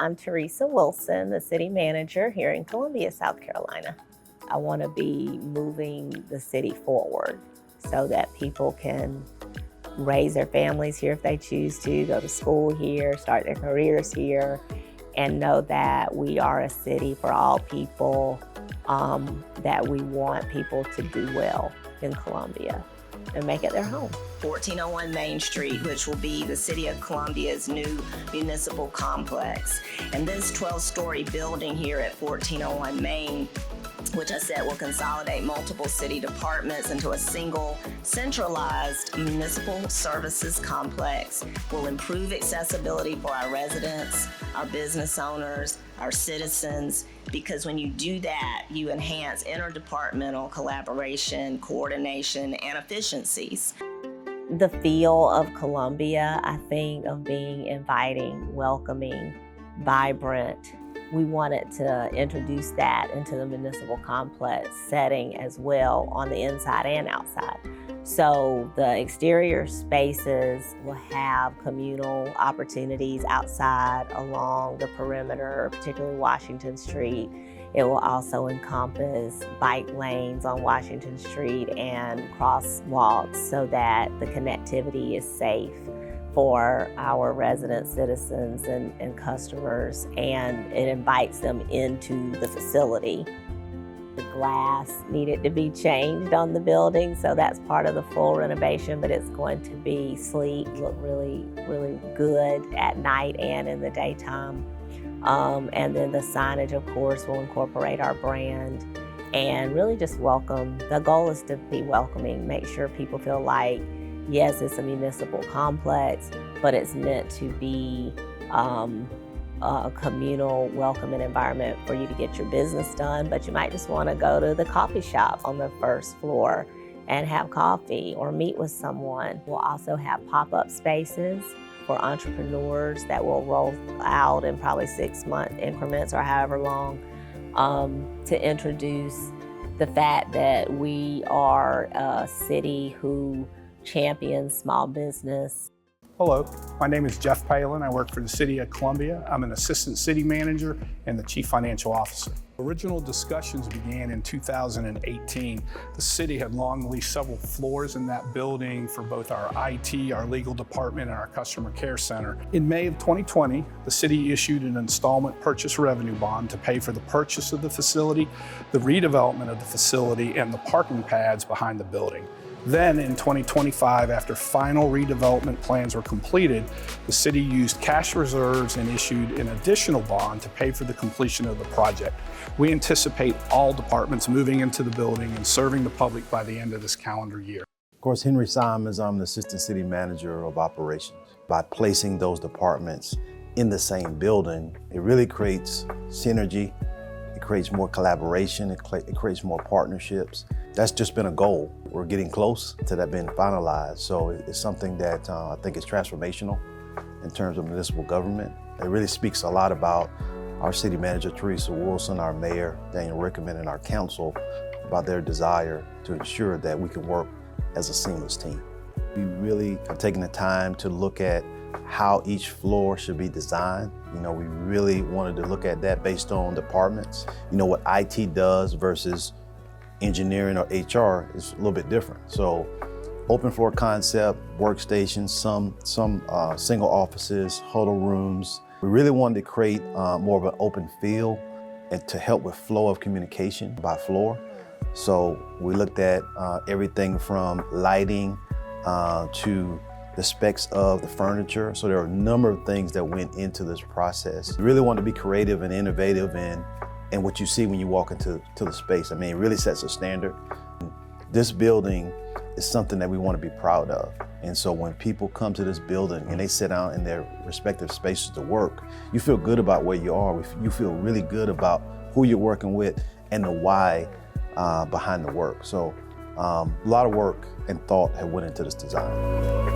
I'm Teresa Wilson, the city manager here in Columbia, South Carolina. I want to be moving the city forward so that people can raise their families here if they choose to, go to school here, start their careers here, and know that we are a city for all people, that we want people to do well in Columbia and make it their home. 1401 Main Street, which will be the City of Columbia's new municipal complex. And this 12-story building here at 1401 Main, which I said will consolidate multiple city departments into a single centralized municipal services complex, will improve accessibility for our residents, our business owners, our citizens, because when you do that, you enhance interdepartmental collaboration, coordination, and efficiencies. The feel of Columbia, I think, of being inviting, welcoming, vibrant. We wanted to introduce that into the municipal complex setting as well on the inside and outside. So the exterior spaces will have communal opportunities outside along the perimeter, particularly Washington Street. It will also encompass bike lanes on Washington Street and crosswalks so that the connectivity is safe for our resident citizens and customers, and it invites them into the facility. The glass needed to be changed on the building, so that's part of the full renovation, but it's going to be sleek, look really, really good at night and in the daytime. And then the signage, of course, will incorporate our brand and really just welcome. The goal is to be welcoming, make sure people feel like, yes, it's a municipal complex, but it's meant to be a communal, welcoming environment for you to get your business done, but you might just want to go to the coffee shop on the first floor and have coffee or meet with someone. We'll also have pop-up spaces for entrepreneurs that will roll out in probably 6-month increments or however long, to introduce the fact that we are a city who champions small business. Hello, my name is Jeff Palen. I work for the City of Columbia. I'm an assistant city manager and the chief financial officer. Original discussions began in 2018. The city had long leased several floors in that building for both our IT, our legal department, and our customer care center. In May of 2020, the city issued an installment purchase revenue bond to pay for the purchase of the facility, the redevelopment of the facility, and the parking pads behind the building. Then in 2025, after final redevelopment plans were completed, the city used cash reserves and issued an additional bond to pay for the completion of the project. We anticipate all departments moving into the building and serving the public by the end of this calendar year. Of course, Henry Simons, I'm the Assistant City Manager of Operations. By placing those departments in the same building, it really creates synergy, it creates more collaboration, it creates more partnerships. That's just been a goal. We're getting close to that being finalized. So it's something that I think is transformational in terms of municipal government. It really speaks a lot about our city manager, Teresa Wilson, our mayor, Daniel Rickman, and our council about their desire to ensure that we can work as a seamless team. We really have taken the time to look at how each floor should be designed. We really wanted to look at that based on departments. What IT does versus engineering or HR is a little bit different. So open floor concept, workstations, some single offices, huddle rooms. We really wanted to create more of an open feel and to help with flow of communication by floor. So we looked at everything from lighting to the specs of the furniture. So there are a number of things that went into this process. We really wanted to be creative and innovative and what you see when you walk into the space. It really sets a standard. This building is something that we want to be proud of. And so when people come to this building and they sit down in their respective spaces to work, you feel good about where you are. You feel really good about who you're working with and the why behind the work. So a lot of work and thought have went into this design.